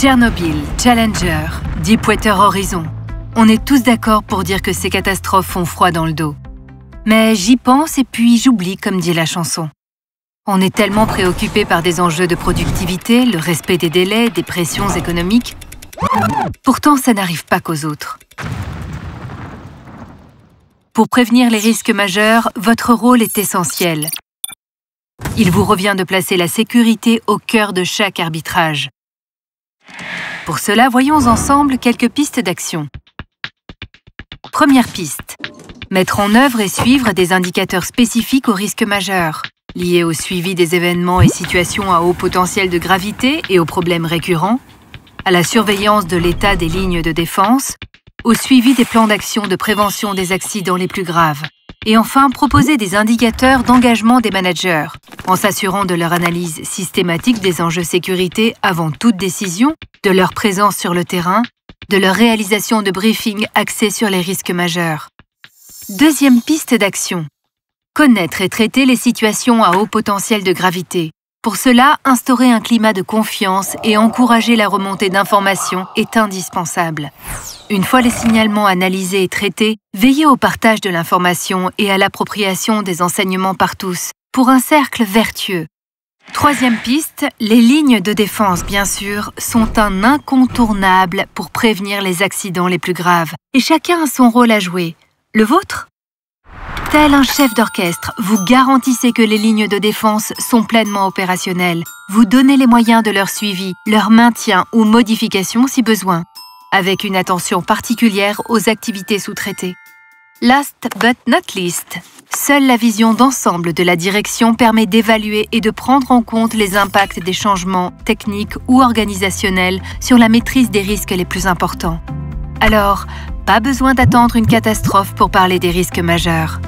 Tchernobyl, Challenger, Deepwater Horizon. On est tous d'accord pour dire que ces catastrophes font froid dans le dos. Mais j'y pense et puis j'oublie, comme dit la chanson. On est tellement préoccupé par des enjeux de productivité, le respect des délais, des pressions économiques. Pourtant, ça n'arrive pas qu'aux autres. Pour prévenir les risques majeurs, votre rôle est essentiel. Il vous revient de placer la sécurité au cœur de chaque arbitrage. Pour cela, voyons ensemble quelques pistes d'action. Première piste. Mettre en œuvre et suivre des indicateurs spécifiques aux risques majeurs, liés au suivi des événements et situations à haut potentiel de gravité et aux problèmes récurrents, à la surveillance de l'état des lignes de défense, au suivi des plans d'action de prévention des accidents les plus graves. Et enfin, proposer des indicateurs d'engagement des managers, en s'assurant de leur analyse systématique des enjeux sécurité avant toute décision, de leur présence sur le terrain, de leur réalisation de briefings axés sur les risques majeurs. Deuxième piste d'action. Connaître et traiter les situations à haut potentiel de gravité. Pour cela, instaurer un climat de confiance et encourager la remontée d'informations est indispensable. Une fois les signalements analysés et traités, veillez au partage de l'information et à l'appropriation des enseignements par tous, pour un cercle vertueux. Troisième piste, les lignes de défense, bien sûr, sont un incontournable pour prévenir les accidents les plus graves. Et chacun a son rôle à jouer. Le vôtre ? Tel un chef d'orchestre, vous garantissez que les lignes de défense sont pleinement opérationnelles. Vous donnez les moyens de leur suivi, leur maintien ou modification si besoin, avec une attention particulière aux activités sous-traitées. Last but not least, seule la vision d'ensemble de la direction permet d'évaluer et de prendre en compte les impacts des changements techniques ou organisationnels sur la maîtrise des risques les plus importants. Alors, pas besoin d'attendre une catastrophe pour parler des risques majeurs.